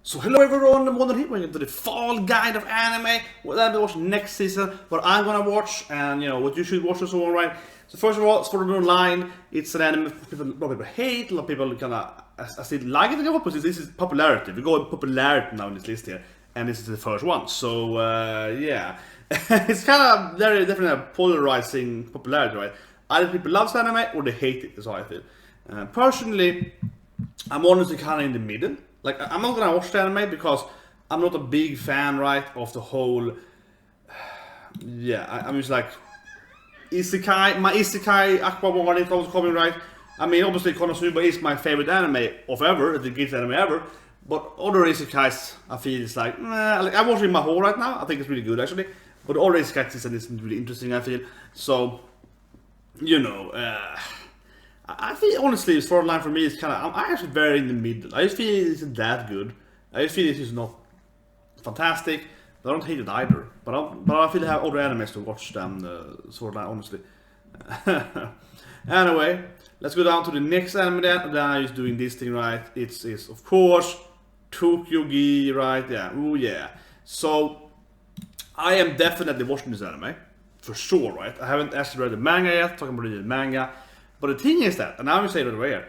So hello everyone, I'm Myrmonden here. We're into the fall guide of anime. What I'm gonna watch next season, what I'm gonna watch, and you know what you should watch and so on, right? So first of all, Sword Art Online. It's an anime a lot of people hate, a lot of people kinda I still like it, because this is popularity. We go with popularity now in this list here, and this is the first one. So yeah, it's kind of very definitely a polarizing popularity, right? Either people love anime or they hate it. Is how I feel. Personally, I'm honestly kind of in the middle. Like, I'm not gonna watch the anime because I'm not a big fan, right, of the whole. Yeah, I'm just like Isekai. My Isekai Aqua Warning was coming, right. I mean, obviously, Konosuba is my favorite anime of ever, the greatest anime ever. But other Isekais, I feel it's like, like I'm watching Mahou right now. I think it's really good actually. But other Isekai season isn't really interesting, I feel. So, you know. I feel honestly, Sword Art Online for me is kind of. I'm actually very in the middle. I just feel it isn't that good. I just feel it is not fantastic. But I don't hate it either. But I feel I have other animes to watch than Sword Art Online, honestly. Anyway, let's go down to the next anime. Then I'm just doing this thing, right. It's of course Tokyo Gi, right? Yeah. Oh yeah. So I am definitely watching this anime for sure, right? I haven't actually read the manga yet. Talking about the manga. But the thing is that, and I will say it right away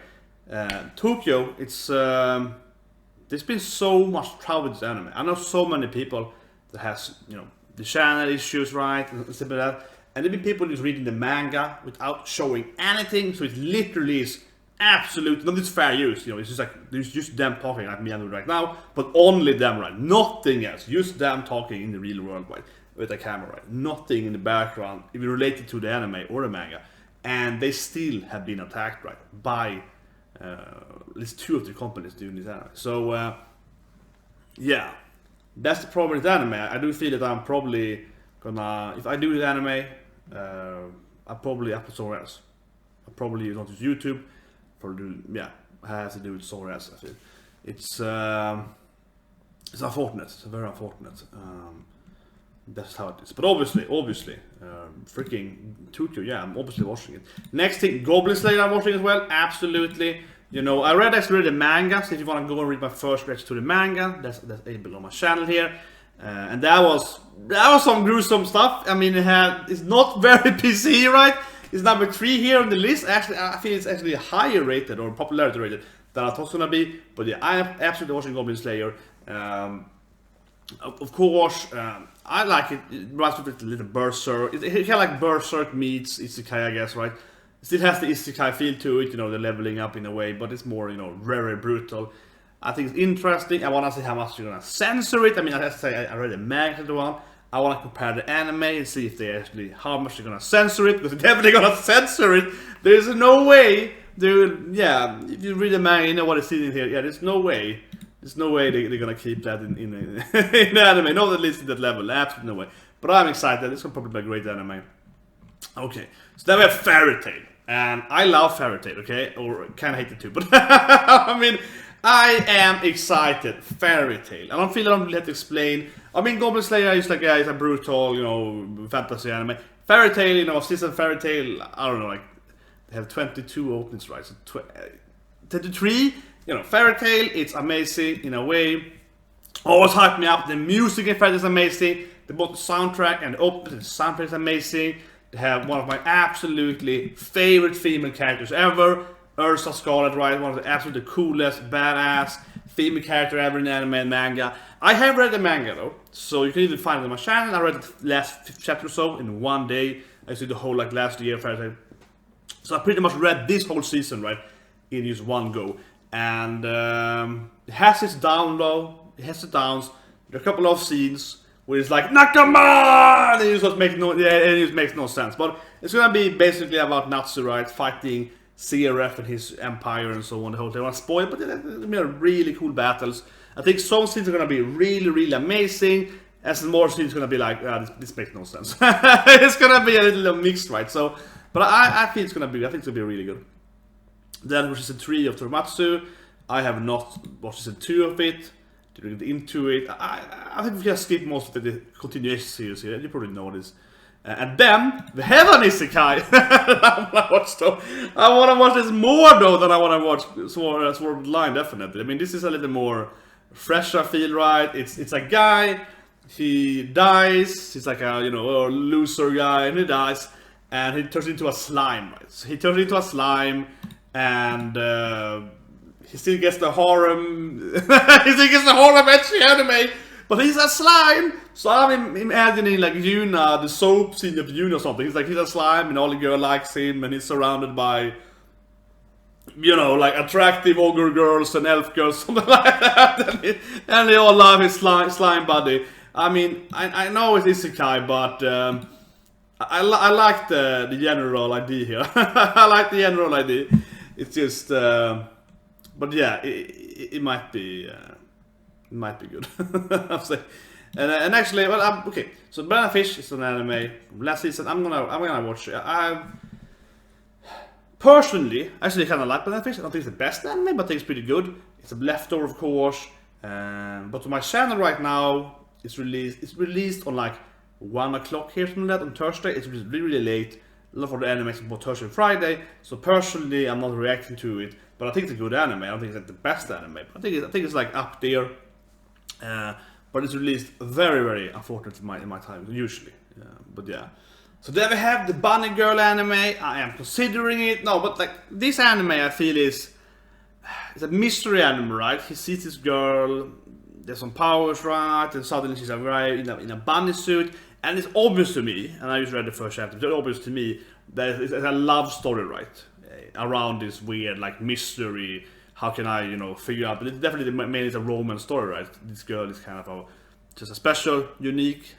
here, Tokyo, it's, there's been so much trouble with this anime. I know so many people that has, you know, the channel issues, right, and stuff like that. And there have been people just reading the manga without showing anything, so it literally is absolute, not this fair use, you know, it's just like, there's just them talking like me and you right now, but only them, right, nothing else, just them talking in the real world, right, with a camera, right, nothing in the background, if you relate it to the anime or the manga. And they still have been attacked, right, by at least two of the companies doing this anime. So, yeah, that's the problem with anime. I do feel that I'm probably gonna, if I do the anime, I'll probably upload somewhere else. I'll probably not use YouTube, probably do, yeah, I have to do it somewhere else, I feel. It's unfortunate, it's very unfortunate. That's how it is. But obviously, freaking Tokyo, yeah, I'm obviously watching it. Next thing, Goblin Slayer I'm watching as well, absolutely. You know, I actually read the manga, so if you want to go and read my first reaction to the manga, that's able on my channel here. And that was some gruesome stuff. I mean, it's not very PC, right? It's number 3 here on the list. Actually, I feel it's actually higher rated or popularity rated than I thought it was gonna be. But yeah, I am absolutely watching Goblin Slayer. Of course, I like it. It reminds me of a little Berserk. It's kind of like Berserk meets Isekai, I guess, right? It still has the Isekai feel to it, you know, the leveling up in a way, but it's more, you know, very brutal. I think it's interesting. I want to see how much you're gonna censor it. I mean, I have to say, I read the manga to one. I want to compare the anime and see if they actually, how much they're gonna censor it, because they're definitely gonna censor it. There's no way, dude. Yeah, if you read the manga, you know what it's in here. Yeah, there's no way. There's no way they're gonna keep that in the anime, not at least at that level, absolutely no way. But I'm excited, it's gonna probably be a great anime. Okay, so then we have Fairy Tail, and I love Fairy Tail, okay? Or kinda hate it too, but I mean, I am excited, Fairy Tail. I don't feel I don't really have to explain. I mean, Goblin Slayer is like, yeah, it's a brutal, you know, fantasy anime. Fairy Tail, you know, season Fairy Tail, I don't know, like, they have 22 openings, right? So 23? You know, Fairy Tail, it's amazing in a way. Always hype me up. The music in Fairy Tail is amazing. Both the soundtrack and the opening, the soundtrack is amazing. They have one of my absolutely favorite female characters ever, Ursa Scarlet, right? One of the absolutely coolest, badass female character ever in anime and manga. I have read the manga though, so you can even find it on my channel. I read the last 5th chapter or so in one day. I did the whole like last year of Fairy Tail. So I pretty much read this whole season, right, in just one go. And it has its down low, it has its downs. There are a couple of scenes where it's like Nakama, and it just makes no sense. But it's gonna be basically about Natsu, right, fighting CRF and his empire and so on. The whole thing. I won't spoil, but they're gonna be really cool battles. I think some scenes are gonna be really amazing, and some more scenes are gonna be like, this makes no sense. It's gonna be a little mixed, right? So, but I think it's gonna be really good. Then season 3 of Toramatsu. I have not watched season 2 of it. To get into it, I think we can skip most of the continuation series here. You probably know this. And then we have an Isekai. I wanna watch this more though than I wanna watch Sword Art Online, definitely. I mean, this is a little more fresh I feel, right? It's a guy, he dies, he's like a, you know, a loser guy, and he dies, and he turns into a slime, right? So he turns into a slime, and he still gets the harem, he still gets the harem ecchi anime, but he's a slime. So I'm imagining like Yuna, the soap scene of Yuna or something. He's a slime, and all the girl likes him, and he's surrounded by, you know, like attractive ogre girls and elf girls, something like that, and they all love his slime body. I mean, I know it's Isekai, but I like the general idea here. I like the general idea. It's just, but yeah, it might be good. I'm saying. And actually, well, okay. So Banana Fish is an anime from last season. I'm gonna watch it. Personally, actually kind of like Banana Fish. I don't think it's the best anime, but I think it's pretty good. It's a leftover, of course. But on my channel right now, it's released on like 1 o'clock here from that on Thursday. It's really late. A lot of the animes on both Thursday and Friday. So personally, I'm not reacting to it. But I think it's a good anime. I don't think it's like the best anime. But I think it's like up there. But it's released very unfortunately in my time usually. But yeah. So there we have the Bunny Girl anime. I am considering it. No, but like this anime I feel it's a mystery anime, right? He sees this girl, there's some powers, right? And suddenly she's in a bunny suit. And it's obvious to me, and I just read the first chapter, it's obvious to me that it's a love story, right? Around this weird like mystery. How can I, you know, figure out? But it's definitely mainly it's a romance story, right? This girl is kind of just a special, unique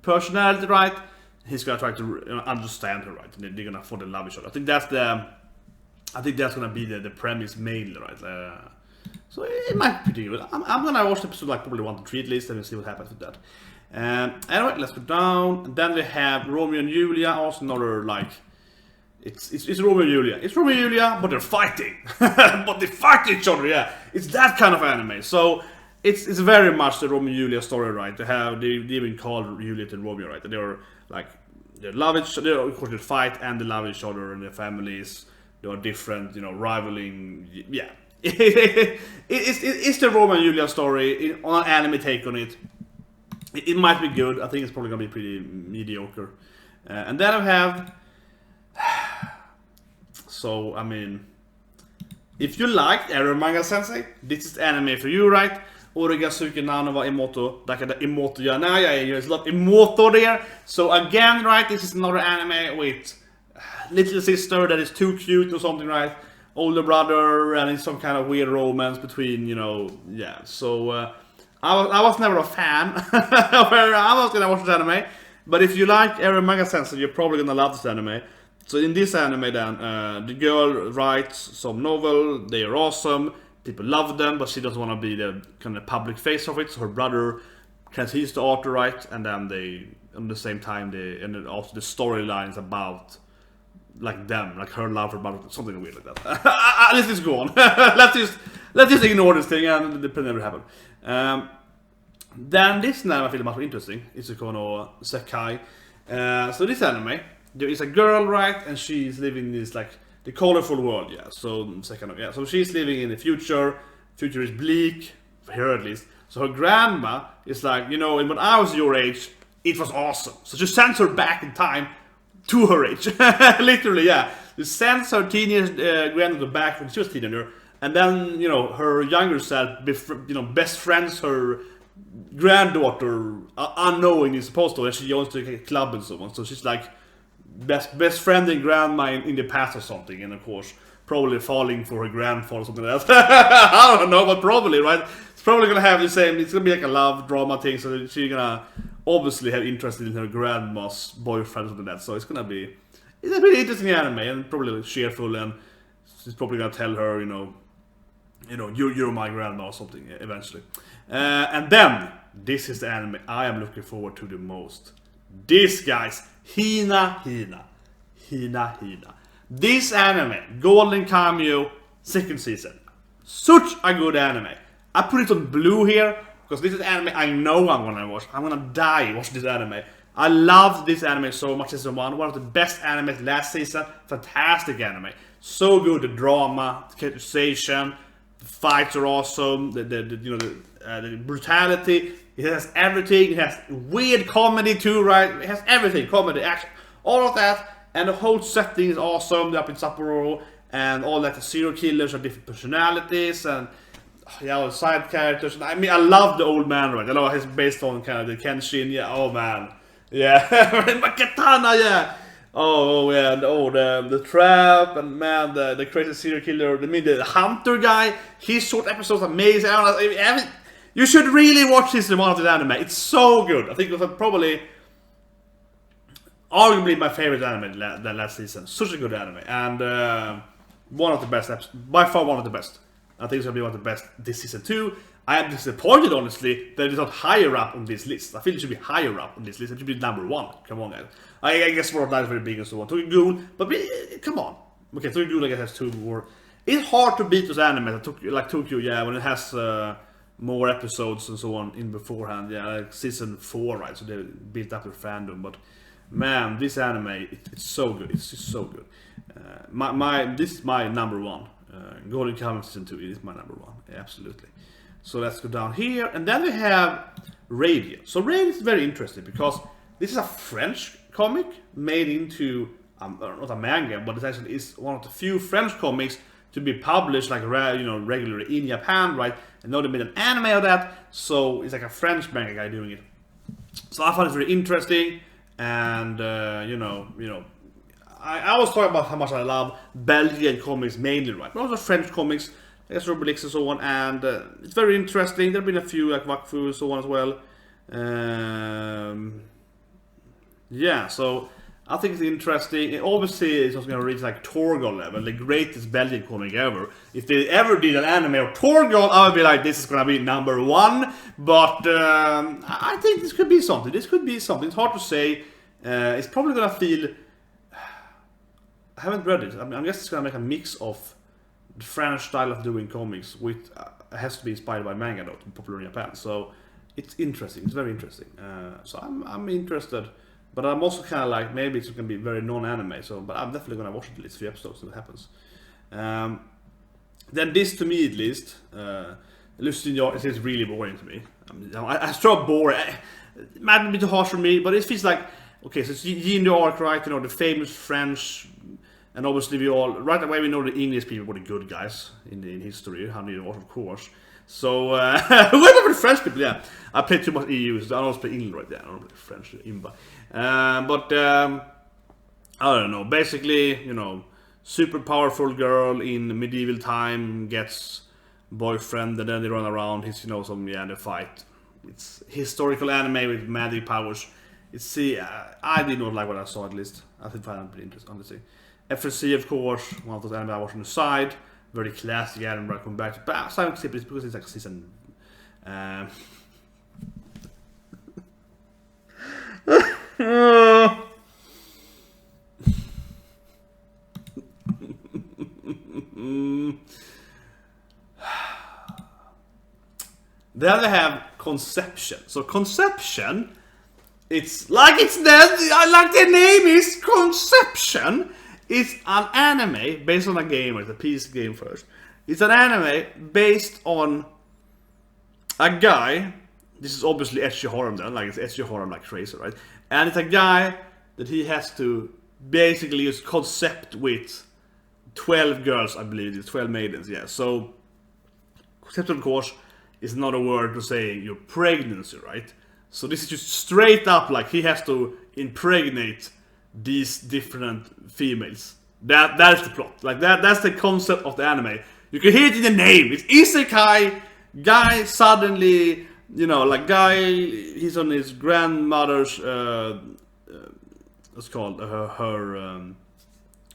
personality, right? He's gonna try to understand her, right? And they're gonna fall in love with each other. I think that's gonna be the premise mainly, right? So it might be pretty good. I'm gonna watch the episode like probably 1 to 3 at least, and we'll see what happens with that. Anyway, let's go down. And then we have Romeo and Julia, also another like. It's Romeo and Julia. It's Romeo and Julia, but they're fighting. But they fight each other, yeah. It's that kind of anime. So it's very much the Romeo and Julia story, right? They even call Juliet and Romeo, right? They're like they love each other, of course they fight and they love each other and their families. They are different, you know, rivaling. Yeah. It's the Romeo and Julia story on an anime take on it. It might be good. I think it's probably gonna be pretty mediocre. And then I have. So, I mean, if you liked Eren Manga Sensei, this is anime for you, right? Origasuki Nano wa Imoto, Dakada Imoto Yanaya, there's a lot of Imoto there. So again, right, this is another anime with little sister that is too cute or something, right? Older brother, and it's some kind of weird romance between, you know, yeah. So, I was never a fan, where I was gonna watch this anime. But if you like Eren Manga Sensei, you're probably gonna love this anime. So in this anime then, the girl writes some novel, they are awesome, people love them, but she doesn't want to be the kind of public face of it, so her brother he's the author, right, and then they, at the same time, and also the storylines about, like them, like her love for brother, something weird like that. Let's just go on. let's just ignore this thing, and it never happened. Then this anime I feel much more interesting, Itsuko no Sekai. So this anime, there is a girl, right, and she's living in this like the colorful world, yeah. So so she's living in the future. Future is bleak for her at least. So her grandma is like, you know, when I was your age, it was awesome. So she sends her back in time to her age, literally, yeah. She sends her teenage grandmother back when she was a teenager, and then you know her younger self, best friends her granddaughter unknowingly supposed to, and she goes to a club and so on. So she's like. Best friend and grandma in the past or something, and of course probably falling for her grandfather or something like that. I don't know, but probably, right? It's probably gonna have the same. It's gonna be like a love drama thing, so she's gonna obviously have interest in her grandma's boyfriend or something like that. So it's a pretty interesting anime and probably cheerful, and she's probably gonna tell her, you know, you're my grandma or something eventually. And then this is the anime I am looking forward to the most. This, guys. Hina. This anime, Golden Kamuy, 2nd season. Such a good anime. I put it on blue here, because this is anime I know I'm gonna watch. I'm gonna die watching this anime. I loved this anime so much. Season 1, one of the best animes last season. Fantastic anime. So good, the drama, the characterization, the fights are awesome. the brutality. It has everything. It has weird comedy too, right? It has everything, comedy, action, all of that. And the whole setting is awesome. They're up in Sapporo, and all that. The serial killers are different personalities, and yeah, side characters. I mean, I love the old man, right? I know he's based on kind of the Kenshin. Yeah, oh man, yeah, Katana, yeah. Oh yeah, the trap, and man, the crazy serial killer. I mean, the hunter guy. His short episodes are amazing. I mean, you should really watch this in one of the anime. It's so good. I think it was probably, arguably my favorite anime that last season. Such a good anime, and one of the best episodes, by far one of the best. I think it's gonna be one of the best this season too. I am disappointed, honestly, that it's not higher up on this list. I feel it should be higher up on this list. It should be number 1. Come on, guys. I guess Fortnite is very big and so on. Tokyo Ghoul, but come on. Okay, Tokyo Ghoul I guess has 2 more. It's hard to beat those animes like Tokyo, yeah, when it has more episodes and so on in beforehand. Yeah, like season 4, right? So they built up their fandom. But man, this anime, it's so good. It's just so good. This is my number 1. Golden Kamuy season 2 is my number 1. Yeah, absolutely. So let's go down here, and then we have Radio. So Radio is very interesting because this is a French comic made into not a manga, but it actually is one of the few French comics to be published like regularly in Japan, right? And now they made an anime of that, so it's like a French manga guy doing it. So I found it very interesting, and I always talk about how much I love Belgian comics mainly, right? But also French comics. There's Robelix and so on, and it's very interesting. There have been a few like Wakfu and so on as well. Yeah, so I think it's interesting. It obviously it's also going to reach like Thorgal level, the greatest Belgian comic ever. If they ever did an anime of Thorgal, I would be like, this is going to be number 1. But I think this could be something. This could be something. It's hard to say. It's probably going to feel. I haven't read it. I guess it's going to make a mix of the French style of doing comics, which has to be inspired by manga, though, to be popular in Japan. So it's interesting. It's very interesting. So I'm interested, but I'm also kind of like maybe it's going to be very non-anime. So, but I'm definitely going to watch at least 3 episodes if it happens. Then this, to me at least, Lustin Yard is really boring to me. I start boring. It might be too harsh for me, but it feels like okay. So it's Yin the Arc, right? The famous French. And obviously we all, right away we know the English people were the good guys in history, of course. So, whatever the French people, yeah. I play too much EU, so I don't play English right there. I don't play French, Imba. I don't know, basically, super powerful girl in medieval time gets boyfriend, and then they run around, they fight. It's historical anime with magic powers. I did not like what I saw at least. I think I find it pretty interesting, honestly. FSC, of course, one of those anime I watched on the side. Very classic anime I come back to. But I skip it because it's like season. Then they have Conception. So Conception, it's like the name is Conception. It's an anime based on a game, it's a PC game first. It's an anime based on a guy. This is obviously ecchi horror then, like it's ecchi horror like crazy, right? And it's a guy that he has to basically use concept with 12 girls, I believe it's 12 maidens, yeah. So concept, of course, is not a word to say your pregnancy, right? So this is just straight up like he has to impregnate these different females. That's the plot. Like that's the concept of the anime. You can hear it in the name. It's Isekai. Guy suddenly, he's on his grandmother's what's called her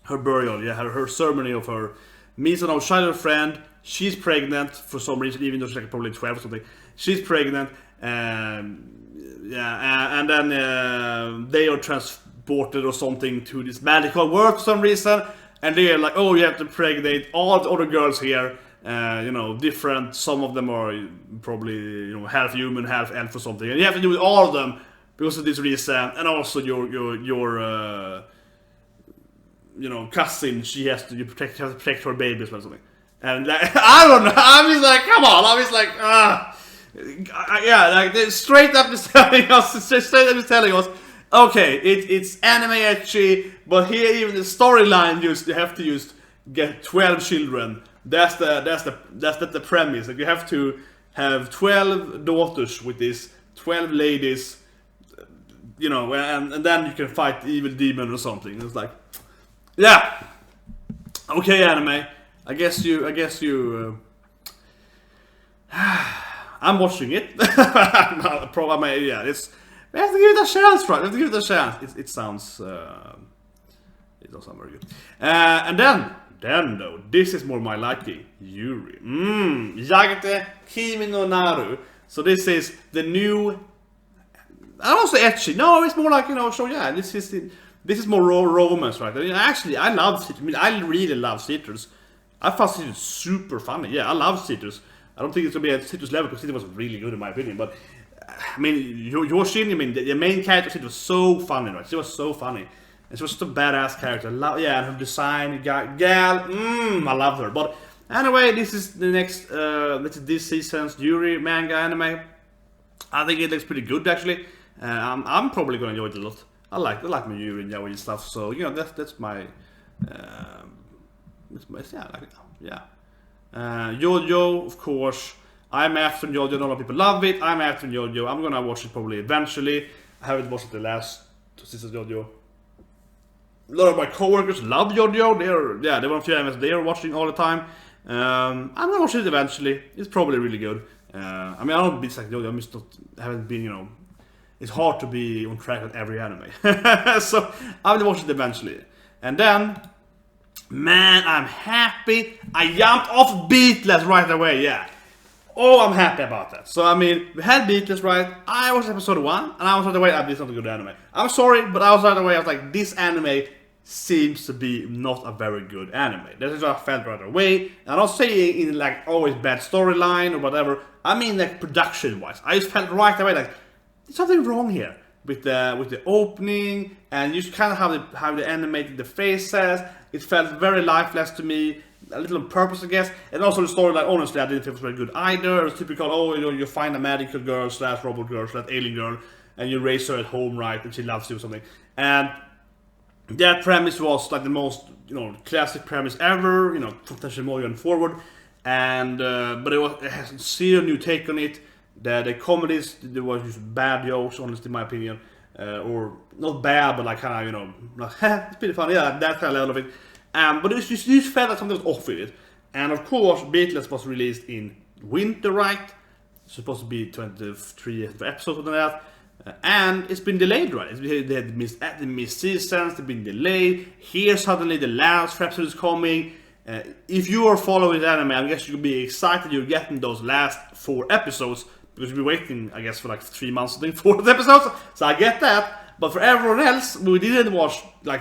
burial. Yeah, her ceremony of her meets an old childhood friend. She's pregnant for some reason, even though she's like probably 12 or something. She's pregnant, and then they are transported or something to this magical world for some reason, and they're like, oh, you have to pregnate all the other girls here, different. Some of them are probably half human, half elf or something, and you have to do with all of them because of this reason. And also your cousin, she has to protect her babies or something. And I don't know, I was like, come on, I was like, Yeah, like they're straight up just telling us, okay, it's anime ecchi, but here even the storyline you have to just get 12 children. That's the premise. Like you have to have 12 daughters with these 12 ladies, you know, and then you can fight the evil demon or something. It's like, yeah, okay, anime. I guess you. I'm watching it. Probably, yeah. We have to give it a chance, right? We have to give it a chance. It sounds. It does sound very good. And then though, this is more my liking. Yuri. Yagate Kimi no Naru. So this is the new. I don't say ecchi. No, it's more like, you know. So yeah, this is more romance, right? I mean, actually, I love Citrus. I mean, I really love Citrus. I found Citrus super funny. Yeah, I love Citrus. I don't think it's gonna be at Citrus level because Citrus was really good in my opinion. But I mean, Yoshin, I mean, the main character Citrus was so funny, right? She was so funny. And she was just a badass character. Yeah, and her design, gal, I love her. But anyway, this is the next, this season's Yuri manga anime. I think it looks pretty good actually. I'm probably gonna enjoy it a lot. I like my Yuri and yaoi stuff. So you know, that's my, yeah, I like it. Yeah. Jojo, of course. I'm after Jojo. A lot of people love it. I'm after Jojo. I'm gonna watch it probably eventually. I haven't watched the last season of Jojo. A lot of my coworkers love Jojo. They were a few animes they are watching all the time. I'm gonna watch it eventually. It's probably really good. I mean, I don't be like Jojo. I'm just not, haven't been, you know. It's hard to be on track with every anime. So I'm gonna watch it eventually. And then, man, I'm happy. I jumped off Beatless right away. Yeah. Oh, I'm happy about that. So I mean, we had Beatless, right? I watched episode 1, and I was right away. This is not a good anime. I'm sorry, but I was right away. I was like, this anime seems to be not a very good anime. That is what I felt right away. And I'm not saying in like always bad storyline or whatever. I mean like production wise. I just felt right away like there's something wrong here with the opening, and you kind of how they animated the faces. It felt very lifeless to me. A little on purpose, I guess. And also the storyline, honestly, I didn't think it was very good either. It was typical, oh, you know, you find a magical girl / robot girl / alien girl, and you raise her at home, right, and she loves you or something. And that premise was like the most, you know, classic premise ever, you know, from Tenshinmoyo and forward. And but it has zero new take on it. The comedies, there was just bad jokes, honestly, in my opinion. Or not bad, but like kind of, you know, like, it's pretty funny, yeah, that kind of level of it. But it just felt like something was off with it. And of course, Beatless was released in winter, right? It's supposed to be 23 episodes of that. And it's been delayed, right? They had missed seasons, they've been delayed. Here suddenly the last episode is coming. If you are following the anime, I guess you can be excited you're getting those last 4 episodes. Because you'll be waiting, I guess, for like 3 months to for the episodes. So I get that. But for everyone else, we didn't watch like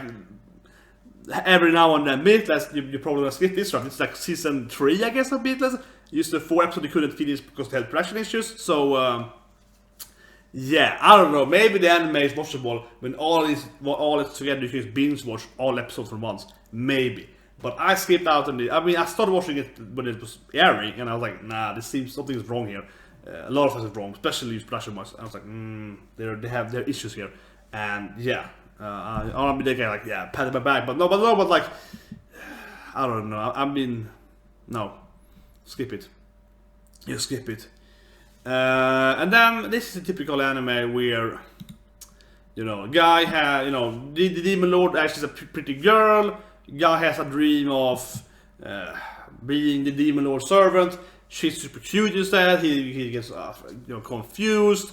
every now and then Beatless, you probably gonna skip this, right? It's like season 3, I guess, of Beatless. Just the 4 episodes they couldn't finish because they had production issues. So yeah, I don't know. Maybe the anime is watchable when all it's together. You can just binge watch all episodes for once. Maybe. But I skipped out on I mean, I started watching it when it was airing, and I was like, nah, this seems something is wrong here. A lot of things is wrong, especially production wise. I was like, they have their issues here, and yeah, I'll be the guy like, yeah, pat my back, but like, I don't know. I mean, no, skip it. You skip it. And then this is a typical anime where, you know, guy has, you know, the demon lord actually is a pretty girl. Guy has a dream of being the demon lord's servant. She's super cute instead. He gets you know, confused.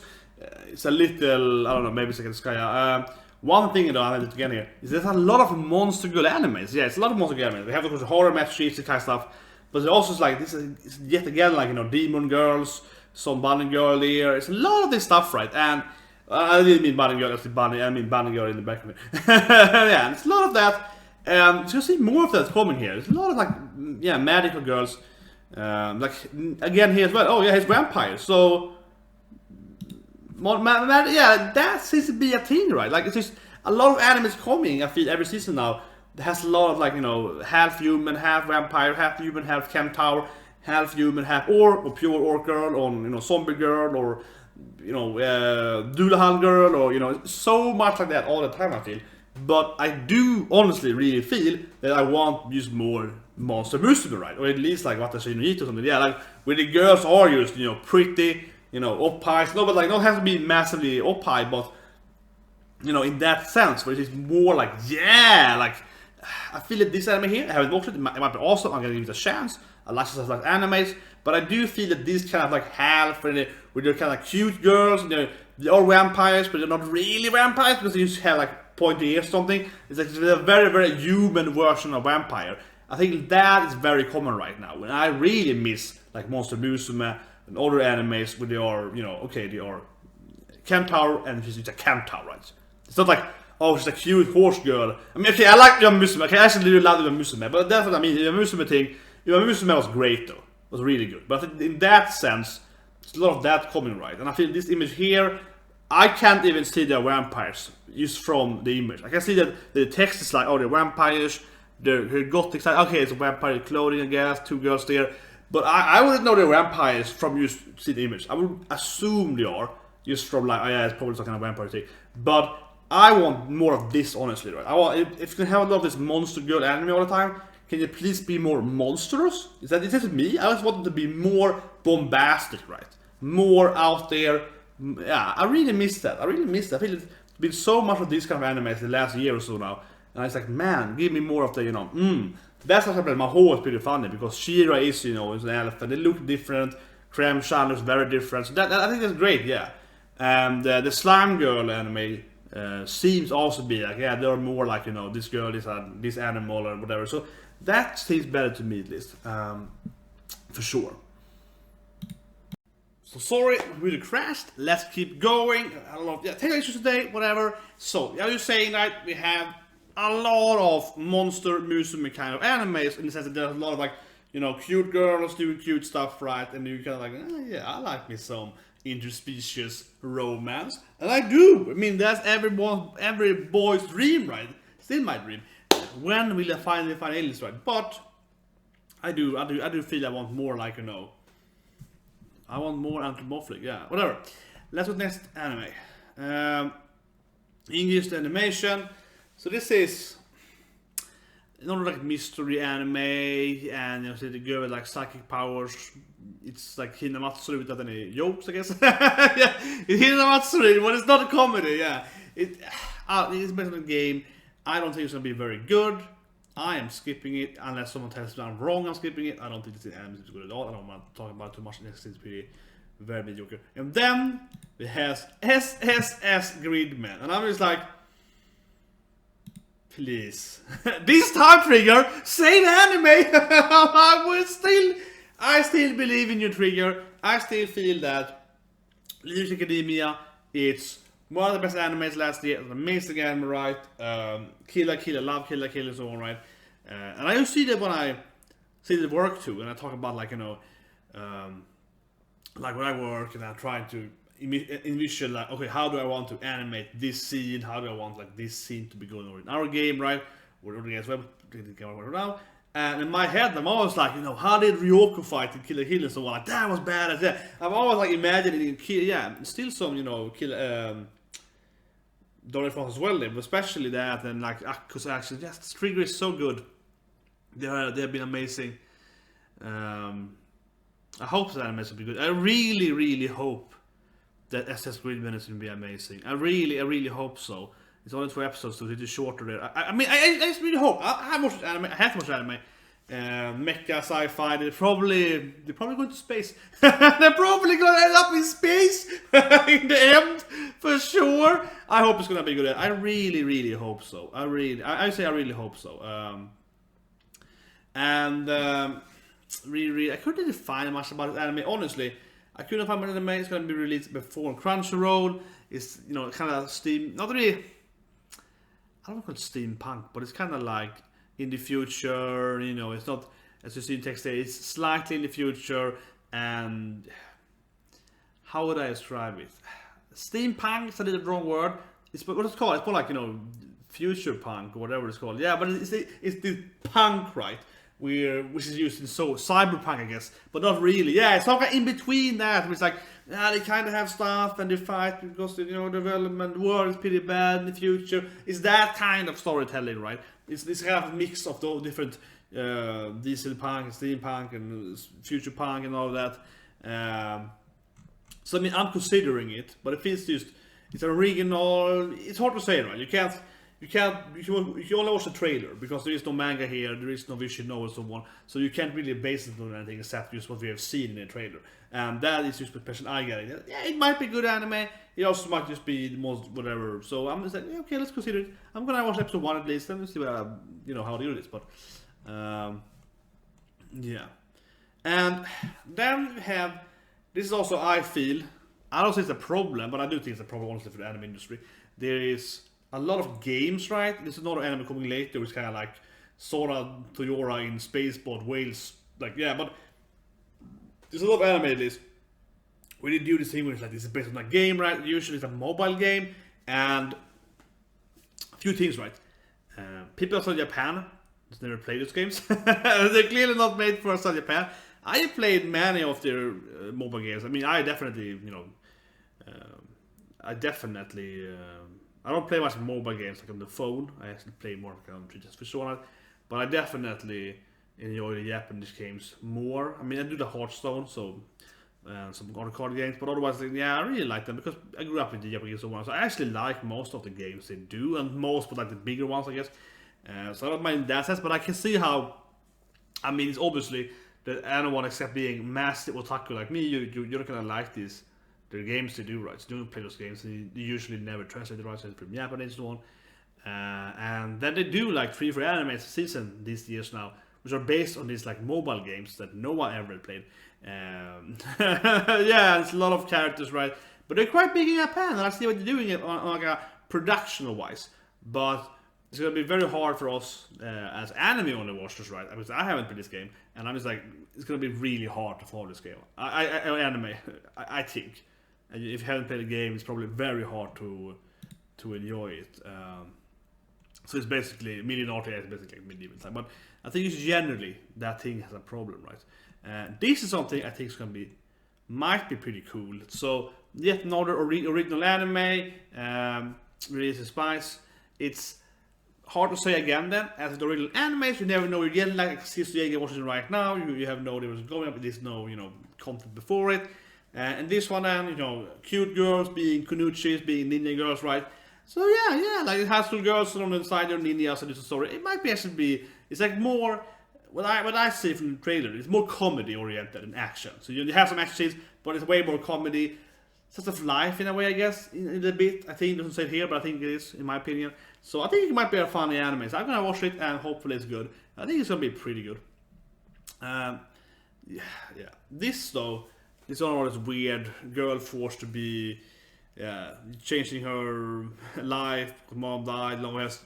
It's a little, I don't know, maybe it's like a sky. One thing though I need to get here is there's a lot of monster girl animes. Yeah, it's a lot of monster girl animes. They have of course horror match sheets and kind of stuff, but there's also like this is yet again like, you know, demon girls, some bunny girl here. It's a lot of this stuff, right? And I didn't mean bunny girl, I mean bunny girl in the back of it. Yeah, and it's a lot of that. So you see more of that coming here. There's a lot of like, yeah, magical girls. Like again here as well. Oh yeah, he's vampire. So yeah, that seems to be a thing, right? Like it's just a lot of animes coming. I feel every season now that has a lot of like, you know, half human, half vampire, half human, half centaur. half human, half orc, or pure orc girl, or you know, zombie girl, or you know, Doulahan girl, or you know, so much like that all the time I feel. But I do honestly really feel that I want just more monster musume, right? Or at least like Watashi no Ito or something. Yeah, like where the girls are just, you know, pretty, you know, oppai. No, but like don't have to be massively oppai, but you know, in that sense, where it is more like, yeah, like I feel that this anime here, I haven't watched it, it might be awesome, I'm gonna give it a chance. I like stuff like animes, but I do feel that these kind of like half, where they're kind of like cute girls, they are vampires, but they're not really vampires, because they just have like pointy ears or something. It's like a very, very human version of vampire. I think that is very common right now, and I really miss like Monster Musume and other animes where they are, you know, okay, they are Kentaur, and she's a Kentaur, right? It's not like, oh, she's a cute horse girl. I mean, okay, I like Yama Musume. Okay, I actually really love Yama Musume, but that's what I mean. Yama Musume thing, Yama Musume was great though. It was really good. But in that sense, there's a lot of that coming, right? And I feel this image here, I can't even see they're vampires just from the image. I can see that the text is like, oh, they're vampires, they're gothic style. Okay, it's a vampire clothing, I guess, two girls there. But I wouldn't know they're vampires from just see the image. I would assume they are, just from like, oh yeah, it's probably some kind of vampire thing. But I want more of this, honestly, right? I want, if you can have a lot of this monster girl anime all the time, can you please be more monstrous? Is that me? I just want them to be more bombastic, right? More out there. Yeah, I really miss that. I feel it's been so much of these kind of animes the last year or so now. And it's like, man, give me more of the, you know, That's what happened. My whole is pretty funny, because She-Ra is, you know, is an elephant. They look different. Creme-chan looks very different. So that I think that's great, yeah. And the Slime Girl anime seems also be like, yeah, they're more like, you know, this girl is this animal or whatever. So that seems better to me, at least, for sure. So sorry, really crashed. Let's keep going. A lot of technical issues today, whatever. So I was saying that we have a lot of monster musume kind of animes, in the sense that there's a lot of like, you know, cute girls doing cute stuff, right? And you kind of like, yeah, I like me some interspecies romance, and I do. I mean, that's every boy's dream, right? Still my dream. When will I finally find aliens, right? But I do feel I want more, like, you know, I want more anthropomorphic, yeah, whatever. Let's go to next anime. English animation. So this is not like mystery anime, and you know, the girl with like psychic powers. It's like Hinomaru without any jokes, I guess. Yeah, it's Hinomaru, but it's not a comedy. Yeah, it's based on a game. I don't think it's gonna be very good. I am skipping it unless someone tells me I'm wrong. I'm skipping it. I don't think this anime is good at all. I don't want to talk about it too much. It's pretty very mediocre. And then it has SSS Gridman, and I'm just like, please, this time, Trigger, save anime. I still believe in you, Trigger. I still feel that Leadership Academia, it's one of the best animes last year. It's an amazing anime, right? Killer, love Killer, so on, right? And I see that when I see the work too, and I talk about, like, you know, like when I work and I'm trying to envision, like, okay, how do I want to animate this scene? How do I want, like, this scene to be going on in our game, right? Or the game's web now. And in my head, I'm always like, you know, how did Ryoko fight in Killer and so on? Like, that was badass. Yeah. I'm always like imagining, yeah, still some, you know, Donald as well, but especially that, and like Akku's action. Yes, this Trigger is so good. They've been amazing. I hope that anime will be good. I really hope that SS Gridman is going to be amazing. I really hope so. It's only 2 episodes, so it's shorter there. I mean, I just really hope. I have watched anime. I have watched anime. Mecha, sci-fi. They're probably going to space. They're probably going to end up in space in the end, for sure. I hope it's going to be good. I really hope so. I really hope so. Really, I couldn't really find much about this anime. Honestly, I couldn't find much anime. It's going to be released before Crunchyroll. It's, you know, kind of steam. Not really. I don't call it steampunk, but it's kind of like in the future, you know, it's not, as you see in text there, it's slightly in the future, and how would I describe it? Steampunk is a little wrong word. It's what it's called. It's more like, you know, future punk or whatever it's called. Yeah, but it's the punk, right? which is used in cyberpunk, I guess, but not really. Yeah, it's something in between that. It's like they kind of have stuff and they fight because development world is pretty bad in the future. It's that kind of storytelling, right? It's this kind of mix of the different diesel punk and steampunk and future punk and all of that. So I mean, I'm considering it, but it feels just it's original. It's hard to say, right? You can only watch the trailer because there is no manga here, there is no visual novel and so on. So you can't really base it on anything except just what we have seen in the trailer. And that is just the impression I get. Yeah, it might be good anime. It also might just be the most whatever. So I'm just like, yeah, okay, let's consider it. I'm gonna watch episode 1 at least and see what how to do this. But yeah. And then we have this is also I feel. I don't think it's a problem, but I do think it's a problem honestly for the anime industry. There is a lot of games, right? There's another anime coming later, which kind of like Sora Toyora in Spacebot Whales. Like, yeah, but there's a lot of anime at least where they do this thing where it's like this is based on a game, right? Usually it's a mobile game, and a few things, right? People outside Japan just never played those games. They're clearly not made for outside Japan. I have played many of their mobile games. I mean, I definitely, I don't play much mobile games like on the phone. I actually play more like on just for sure. But I definitely enjoy the Japanese games more. I mean, I do the Hearthstone, so some other card games. But otherwise, yeah, I really like them because I grew up with the Japanese so much. So I actually like most of the games they do, and most, but like the bigger ones, I guess. So I don't mind that sense. But I can see how. I mean, it's obviously that anyone except being massive otaku like me, you're not gonna like these. The games they do, right? So you don't play those games. They usually never translate the rights from Japanese and so on. And then they do like 3 anime season these years now, which are based on these like mobile games that no one ever played. Yeah, it's a lot of characters, right? But they're quite big in Japan, and I see what they're doing it on like a production wise. But it's gonna be very hard for us as anime only watchers, right? Because I haven't played this game, and I'm just like, it's gonna be really hard to follow this game. I think. And if you haven't played the game, it's probably very hard to enjoy it. So it's basically medieval RTS, basically like medieval time. But I think it's generally that thing has a problem, right? This is something I think is gonna might be pretty cool. So yet another original anime released in Spice. It's hard to say again then, as the original animes, you never know you're getting like Tsuyoku watching right now. You have no idea what's going on, but there's no content before it. And this one then, cute girls being kunuchis, being ninja girls, right? So yeah, like high school girls on the side, they're ninjas, and it's a story. It might be actually be, it's like more, what I see from the trailer, it's more comedy oriented than action. So you have some action scenes, but it's way more comedy, sort of life in a way, I guess, in a bit. I think it doesn't say it here, but I think it is, in my opinion. So I think it might be a funny anime. So I'm gonna watch it, and hopefully it's good. I think it's gonna be pretty good. Yeah. This though, this one was weird girl forced to be changing her life. Mom died, long as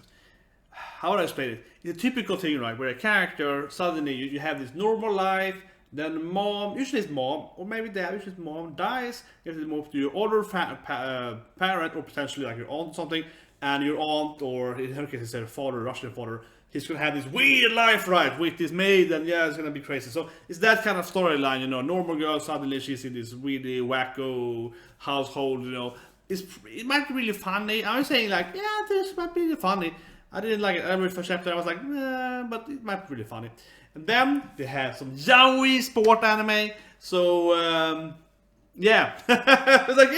how would I explain it? It's a typical thing, right? Where a character suddenly you have this normal life, then mom, usually it's mom, or maybe dad, usually it's mom, dies. You have to move to your older parent, or potentially like your aunt or something, and your aunt, or in her case it's her father, Russian father. He's gonna have this weird life, right, with this maid, and yeah, it's gonna be crazy. So it's that kind of storyline, normal girl, suddenly she's in this really wacko household, it might be really funny. I'm saying like, yeah, this might be really funny. I didn't like it every first chapter, I was like, nah, but it might be really funny. And then they have some yaoi sport anime, so yeah. It's like,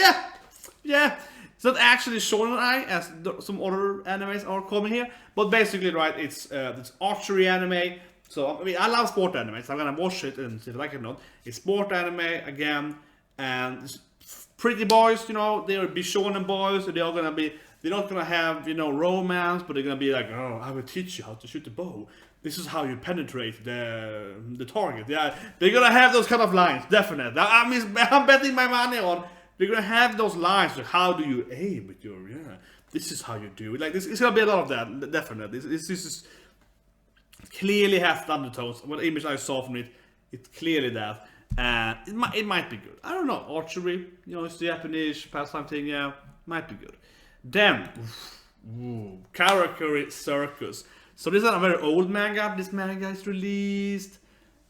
yeah. It's not actually shonen as some other animes are coming here, but basically, right, it's archery anime. So I mean, I love sport anime, so I'm gonna watch it and see if I like it or not. It's sport anime again, and it's pretty boys, they'll be shonen boys, so they're not gonna have romance, but they're gonna be like, oh, I will teach you how to shoot the bow. This is how you penetrate the target. Yeah, they're gonna have those kind of lines, definitely. I'm betting my money on. They're gonna have those lines like, how do you aim with your, this is how you do it. Like, this, it's gonna be a lot of that, definitely. This is clearly has the undertones. What image I saw from it, it's clearly that. And it might be good. I don't know, archery, it's the Japanese pastime thing, yeah, might be good. Then, character Circus. So this is a very old manga. This manga is released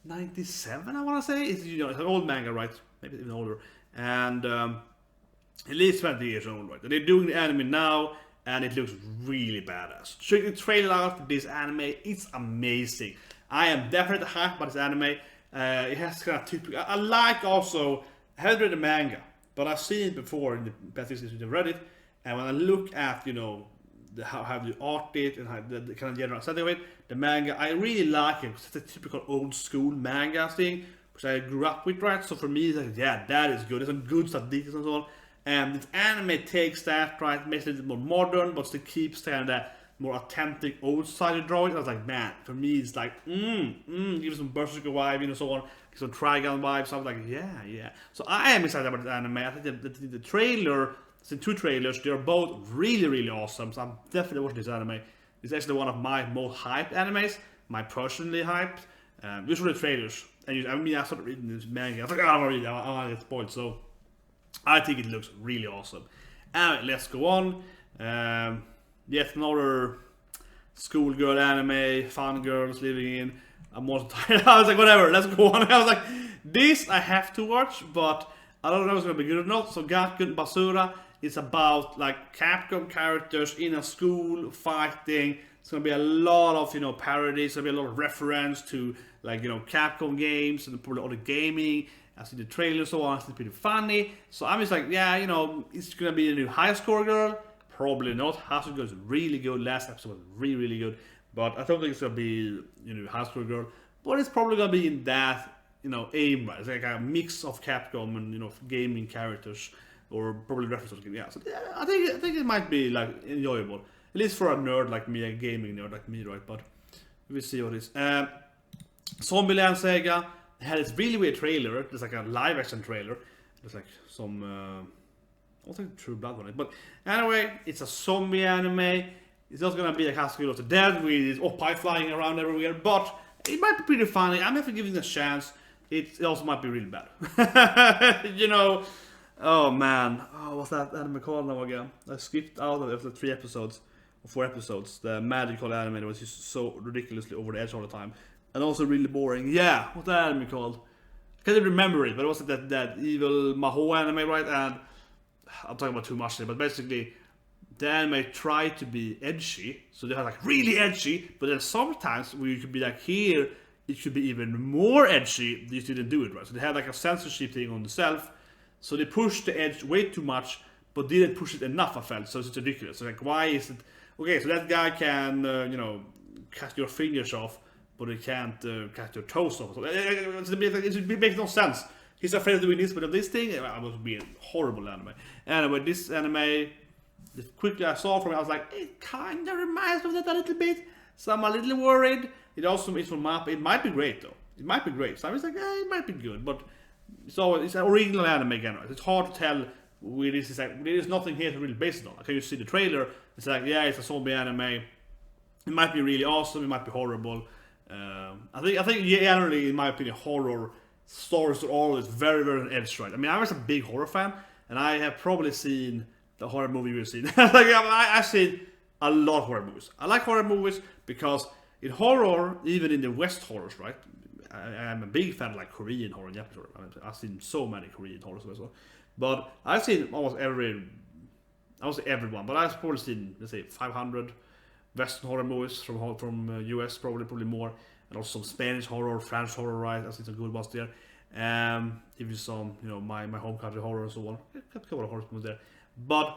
97, I want to say. It's, you know, it's an old manga, right? Maybe even older. And at least 20 years old, right? And they're doing the anime now, and it looks really badass. Check the trailer out for this anime. It's amazing. I am definitely hyped about this anime. It has kind of typical. I like also. I haven't read the manga, but I've seen it before in the past issues I've read it. And when I look at, you know, how the art it and how the kind of general setting of it, the manga, I really like it. It's a typical old school manga thing, which I grew up with, right? So for me, it's like, yeah, that is good. There's some good stuff, details and so on. And this anime takes that, right, makes it a little more modern, but still keeps kind of that more authentic old-style drawing. I was like, man, for me, it's like, give some Berserker vibe, you know, so on, some Trigun vibes. So I was like, yeah. So I am excited about this anime. I think the trailer, it's in 2 trailers, they're both really, really awesome. So I'm definitely watching this anime. It's actually one of my most hyped animes, my personally hyped. Just for the trailers. And I mean, I started reading this manga. I was like, I don't want to read it, I don't want to get spoiled. So I think it looks really awesome. Anyway, let's go on. Yet another schoolgirl anime, fun girls living in. I'm also tired. I was like, whatever, let's go on. I was like, this I have to watch, but I don't know if it's gonna be good or not. So Gakkun Basura is about like Capcom characters in a school fighting. It's gonna be a lot of, you know, parodies. There'll be a lot of reference to, like, you know, Capcom games and probably other gaming. I see the trailer, so on. It's pretty funny. So I'm just like, yeah, you know, it's gonna be a new high score girl. Probably not. High score girl is really good. Last episode was really, really good. But I don't think it's gonna be, you know, high score girl. But it's probably gonna be in that, you know, aim. Right? It's like a mix of Capcom and, you know, gaming characters, or probably references. Yeah. So yeah, I think it might be like enjoyable, at least for a nerd like me, a gaming nerd like me, right? But we'll see what it is. Zombieland Saga had this really weird trailer. There's like a live action trailer. There's like some I don't think True Blood on it, but anyway, it's a zombie anime. It's not gonna be like Hospital of the Dead with oppai flying around everywhere, but it might be pretty funny. I'm definitely giving it a chance. It also might be really bad. You know, oh man, what's that anime called now again? I skipped out of it after 3 episodes or 4 episodes. The magical anime that was just so ridiculously over the edge all the time. And also really boring. Yeah, what's that anime called? I can't remember it, but it was that evil Maho anime, right? And I'm talking about too much here, but basically the anime tried to be edgy, so they had like really edgy, but then sometimes where you could be like, here it should be even more edgy, they just didn't do it right. So they had like a censorship thing on themselves, so they pushed the edge way too much, but didn't push it enough, I felt. So it's ridiculous. So like, why is it okay? So that guy can you know, cut your fingers off, but he can't cut your toes off. So it makes no sense. He's afraid of doing this, but of this thing, it was being horrible anime. Anyway, this anime, just quickly I saw from it, I was like, it kind of reminds me of that a little bit. So I'm a little worried. It also is from Mappa. It might be great though. It might be great. So I was like, it might be good, but it's an original anime again. Right? It's hard to tell where this is. Like, there is nothing here to really base it on. Like, you see the trailer, it's like, yeah, it's a zombie anime. It might be really awesome. It might be horrible. I think generally, in my opinion, horror stories are always very, very on edge, right? I mean, I was a big horror fan, and I have probably seen the horror movie you've seen. Like, I've seen a lot of horror movies. I like horror movies because in horror, even in the West horrors, right? I'm a big fan of like Korean horror and Japanese horror. I mean, I've seen so many Korean horrors as well. But I've seen almost everyone, but I've probably seen, let's say, 500 Western horror movies from US, probably more, and also some Spanish horror, French horror, right? I've seen some good ones there. Even some, you know, my home country horror and so on. A couple of horror movies there, but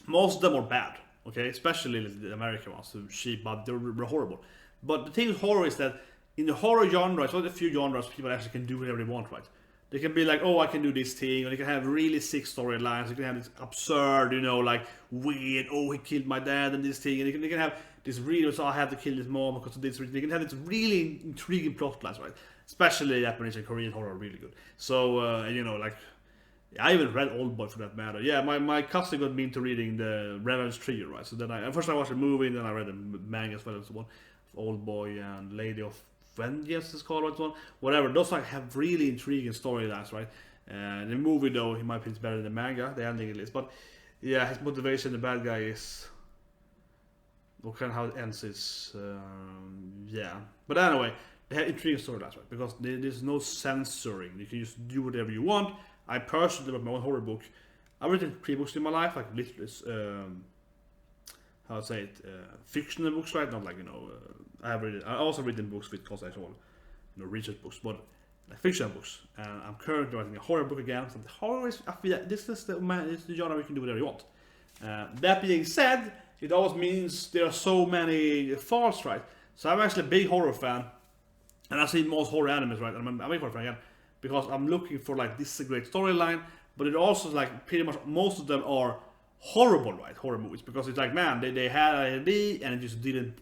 most of them are bad. Okay, especially the American ones, so cheap, but they're horrible. But the thing with horror is that in the horror genre, it's one of the few genres people actually can do whatever they want, right? They can be like, oh, I can do this thing, or they can have really sick storylines. They can have this absurd, you know, like weird, oh, he killed my dad and this thing, and they can have this really, so I have to kill his mom because of this. They can have this really intriguing plot lines, right? Especially Japanese and Korean horror are really good. So, you know, like, I even read Oldboy for that matter. Yeah, my cousin got me into reading the Revenge Trio, right? So then first I watched the movie, and then I read the manga as well and so on. Oldboy and Lady of Vengeance is called, right? Whatever. Those like have really intriguing storylines, right? The movie, though, in my opinion, is better than the manga. The ending at least, but yeah, his motivation, the bad guy, is Or kind of how it ends is, yeah. But anyway, they have intriguing storylines, right? Because there's no censoring. You can just do whatever you want. I personally wrote my own horror book. I've written 3 books in my life, like literally, how to say it, fictional books, right? Not like, you know, I also written books with Kaze, all, you know, research books, but like fictional books. And I'm currently writing a horror book again. So horror is, I feel like this is the genre we can do whatever you want. That being said, it always means there are so many faults, right? So I'm actually a big horror fan, and I've seen most horror animes, right? I'm a big horror fan again, because I'm looking for like, this is a great storyline, but it also like pretty much most of them are horrible, right? Horror movies, because it's like, man, they had an idea and it just didn't,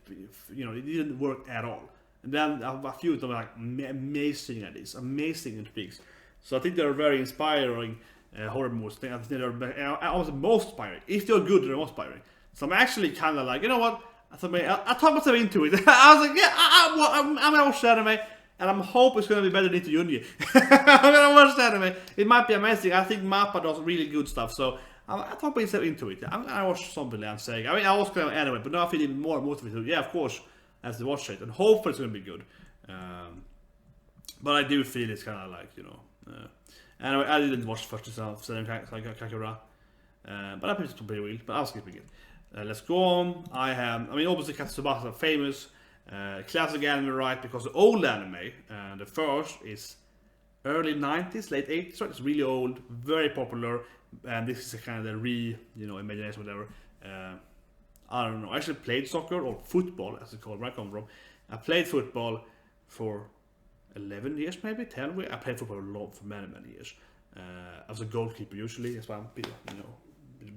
you know, it didn't work at all. And then a few of them are like amazing ideas, amazing intrigues. So I think they're very inspiring horror movies. I think they're almost most inspiring. If they're good, they're most inspiring. So I'm actually kind of like, you know what? I talked myself into it. I was like, yeah, I'm gonna watch the anime, and I'm hoping it's gonna be better than Junji. I'm gonna watch the anime. It might be amazing. I think Mappa does really good stuff, so I talked myself into it. I'm gonna watch Zombieland saying. I mean, I was gonna anyway, but now I feel even more motivated. Yeah, of course, as to watch it, and hopefully it's gonna be good. But I do feel it's kind of like, you know. Anyway, I didn't watch the first Kakura, but I think it's pretty real. But I'll skip it. Let's go on. I mean, obviously Katsubasa are famous. Classic anime, right? Because the old anime, the first is early 90s, late 80s, right? It's really old, very popular, and this is a kind of the imagination, whatever. I don't know. I actually played soccer, or football, as it's called, where I come from. I played football for 11 years, maybe 10 years. I played football a lot for many years. I was a goalkeeper usually. That's why I'm, you know,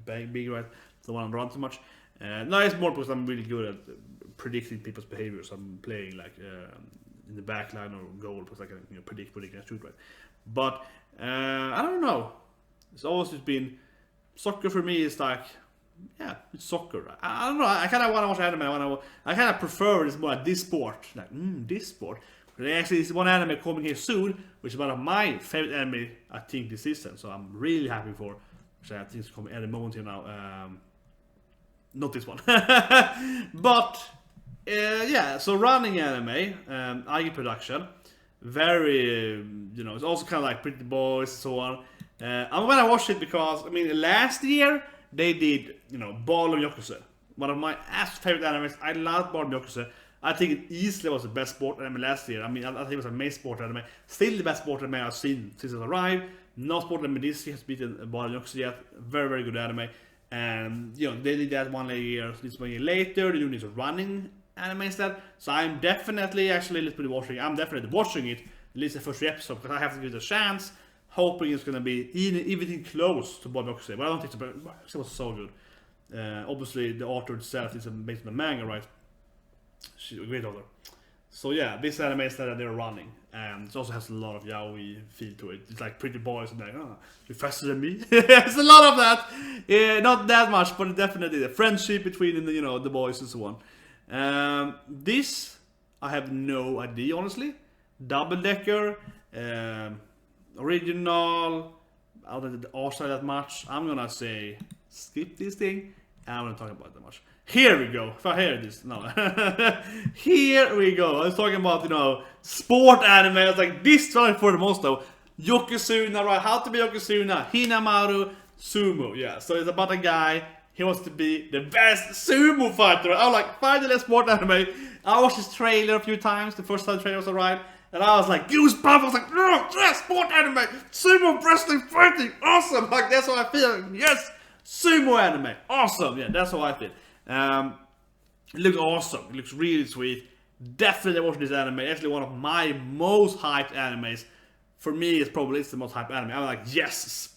big, right? The one I'm run too much. No, it's more because I'm really good at predicting people's behaviors. I'm playing like in the back line or goal because I can, you know, predict and shoot, right. But I don't know. It's always just been soccer for me. Is like, yeah, it's soccer. I don't know. I kind of want to watch anime. I kind of prefer it's more like this sport. Like this sport. There actually is one anime coming here soon, which is one of my favorite anime I think this season. So I'm really happy for. Which I think is coming any moment here now. Not this one. But yeah, so running anime, IG production, very, you know, it's also kind of like Pretty Boys and so on. I'm gonna watch it because, I mean, last year they did, you know, ballroom youkoso, one of my favorite animes. I love ballroom youkoso. I think it easily was the best sport anime last year. I mean, I think it was a main sport anime. Still the best sport anime I've seen since it arrived. No sport anime this year has beaten ballroom youkoso yet. Very good anime. And, you know, they did that 1 year, this 1 year later, they're doing this running anime instead. So I'm definitely, actually, I'm definitely watching it, at least the first episode, because I have to give it a chance, hoping it's gonna be even close to Bob Yokusei. But I don't think so, but it was so good. Obviously, the author itself is based on the manga, right? She's a great author. So yeah, this anime is that they're running, and it also has a lot of yaoi feel to it. It's like Pretty Boys and like, oh, you're faster than me. It's a lot of that. Yeah, not that much, but definitely the friendship between the, you know, the boys and so on. This I have no idea, honestly. Double Decker, original. I don't also that much. I'm gonna say skip this thing. I'm gonna talk about it that much. Here we go. If I hear this, no. Here we go. I was talking about, you know, sport anime. I was like, this one for the most though. Yokozuna, right? How to be Yokozuna. Hinomaru Zumou. Yeah, so it's about a guy. He wants to be the best sumo fighter. I was like, finally a sport anime. I watched this trailer a few times. The first time the trailer was alright. And I was like, goosebumps. I was like, oh, yeah, sport anime. Sumo wrestling fighting. Awesome. Like, that's how I feel. Yes. Sumo anime. Awesome. Yeah, that's how I feel. It looks awesome. It looks really sweet. Definitely watching this anime. Actually, one of my most hyped animes. For me, it's probably the most hyped anime. I'm like, yes,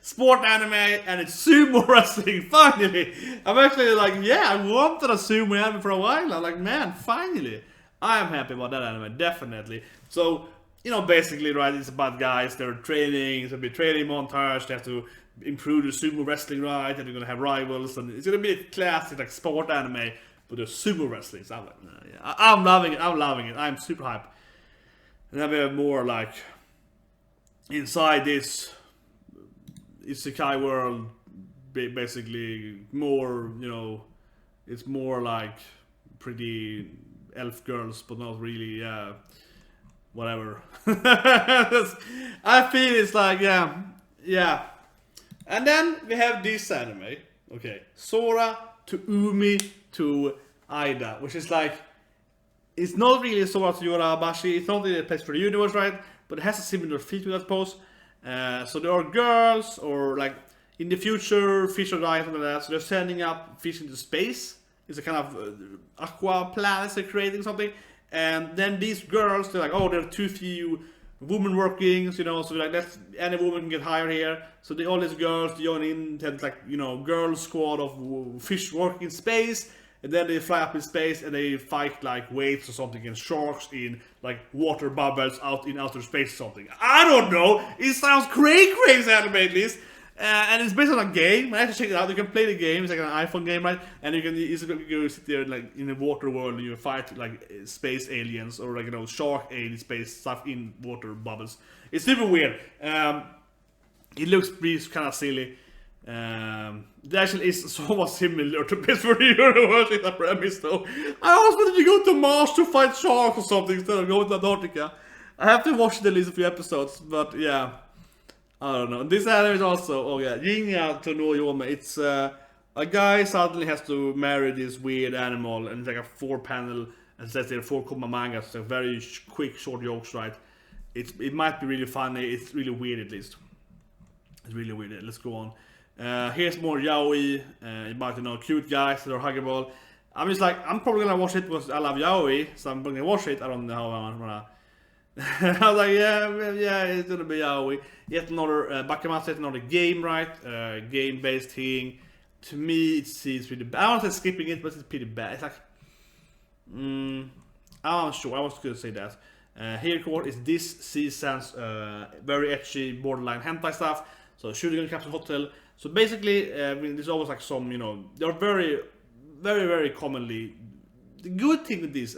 sport anime, and it's sumo wrestling. Finally, I'm actually like, yeah, I wanted a sumo anime for a while. I'm like, man, finally, I am happy about that anime. Definitely. So, you know, basically, right? It's about guys. They're training. It's gonna be a training montage. They have to improve the sumo wrestling, right? And they're gonna have rivals, and it's gonna be a classic like sport anime, but there's sumo wrestling. So I'm like, yeah, I'm loving it. I'm super hyped. And then we have more like inside this Isekai world, basically more, you know, It's more like pretty elf girls, but not really, whatever. I feel it's like, yeah. And then we have this anime, okay, Sora to Umi to Aida, which is like, it's not really Sora to Yorabashi, it's not really a place for the universe, right? But it has a similar feel to that pose. So there are girls, or like, in the future, fish are dying, something like that, so they're sending up fish into space. It's a kind of aqua planets they're creating something. And then these girls, they're like, oh, there are too few women working, so, you know, so like, any woman can get hired here. So all these girls join in, have like, you know, girl squad of fish working in space, and then they fly up in space and they fight like waves or something against sharks in like water bubbles out in outer space or something. I don't know. It sounds crazy anime at least. And it's based on a game. I have to check it out. You can play the game. It's like an iPhone game, right? And you can easily go sit there like in the water world and you fight like space aliens or like, you know, shark alien space stuff in water bubbles. It's super weird. It looks pretty kind of silly. It actually is somewhat similar to Best for the Universe in the premise, though. I always wanted to go to Mars to fight sharks or something instead of going to Antarctica. I have to watch at least a few episodes, but yeah. I don't know. This anime is also, oh yeah, Jinya to no Yome. It's a guy suddenly has to marry this weird animal, and it's like a 4-panel, and it says there 4-comma manga, so very quick, short jokes, right? It might be really funny. It's really weird at least. It's really weird. Let's go on. Here's more yaoi. About, you know, cute guys that are huggable. I'm just like, I'm probably gonna watch it because I love yaoi, so I'm gonna watch it. I don't know how I'm gonna. I was like, yeah, it's gonna be yaoi. Yet another Bakematsu, yet another game, right? Game-based thing. To me, it seems pretty bad. I want to say skipping it, but it's pretty bad. It's like, I'm not sure. I was gonna say that. Here, core is this season's very etchy, borderline hentai stuff. So shooting in Capsule Hotel. So basically, I mean, there's always like some, you know, they're very, very, very commonly. The good thing with this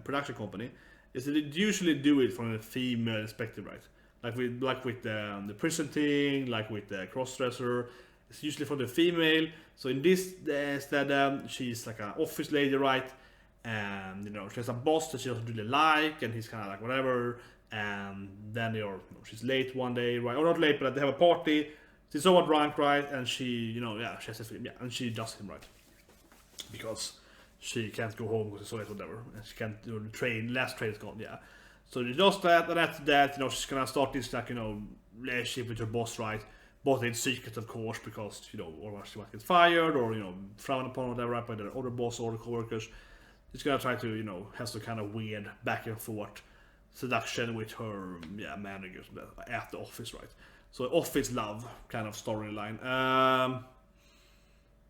production company is that they usually do it from a female perspective, right? Like with the prison thing, like with the crossdresser, it's usually for the female. So in this, instead, she's like an office lady, right? And, you know, she has a boss that she doesn't really like, and he's kind of like whatever. And then she's late one day, right? Or not late, but they have a party. She's somewhat drunk, right? And she, you know, yeah, she has this, yeah, and she does him, right? Because she can't go home because it's so late, whatever. And she can't do the train. Last train is gone, yeah. So she does that, and after that, you know, she's gonna start this, like, you know, relationship with her boss, right? Both in secret, of course, because, you know, or she might get fired, or, you know, frowned upon, whatever, right, by the other boss or the coworkers. She's gonna try to, you know, have some kind of weird back and forth seduction with her, yeah, managers at the office, right? So office love kind of storyline.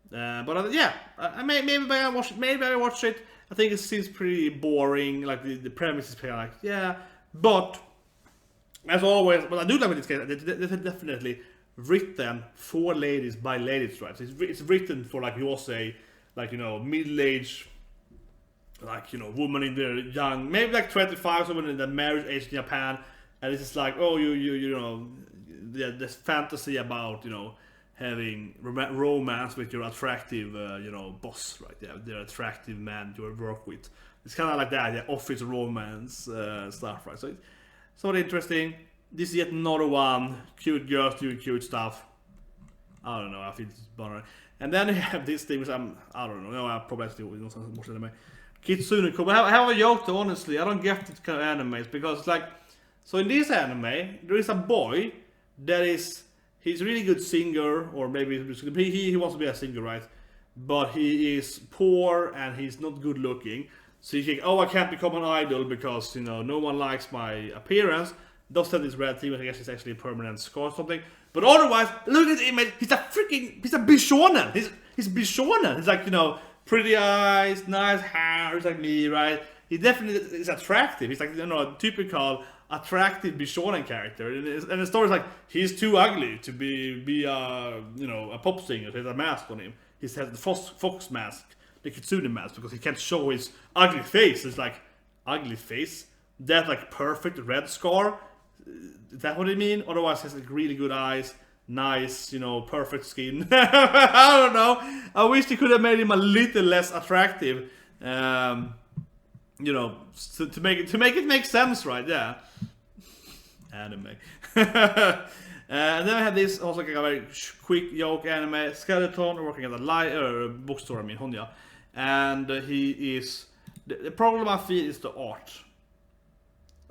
But yeah, maybe I watch it. Maybe I watch it. I think it seems pretty boring. Like the premise is kind of like, yeah. But as always, but I do like in this case. It's definitely written for ladies by ladies, right? So it's written for, like you all say, like, you know, middle-aged, like, you know, woman in their young, maybe like 25, someone in the marriage age in Japan, and it's just like, oh, you know, this fantasy about, you know, having romance with your attractive, you know, boss, right? Yeah, the attractive man you work with. It's kind of like that, yeah, office romance stuff, right? So it's sort of interesting. This is yet another one. Cute girls doing cute stuff. I don't know. I feel it's boring. And then you have this thing which I don't know. No, I probably still not watch anime. Kitsune Kobe. I have a joke though, honestly. I don't get this kind of animes because, like, so in this anime there is a boy that is, he's a really good singer, or maybe he wants to be a singer, right? But he is poor and he's not good looking. So he's like, oh, I can't become an idol because, you know, no one likes my appearance. Does have this red thing, I guess it's actually a permanent scar or something. But otherwise, look at the image. He's a bishonen. He's bishonen. He's like, you know, pretty eyes, nice hair. He's like me, right? He definitely is attractive. He's like, you know, a typical attractive bishonen character. And the story is like, he's too ugly to be a, you know, a pop singer. He has a mask on him. He has the fox mask, the kitsune mask, because he can't show his ugly face. It's like, ugly face? That like perfect red scar? Is that what I mean? Otherwise, he has like really good eyes, nice, you know, perfect skin. I don't know. I wish they could have made him a little less attractive. You know, to make it make sense, right? Yeah. Anime. And then I have this also like a very quick joke anime. Skeleton working at a bookstore, I mean, Honya. And he is... The problem I feel is the art.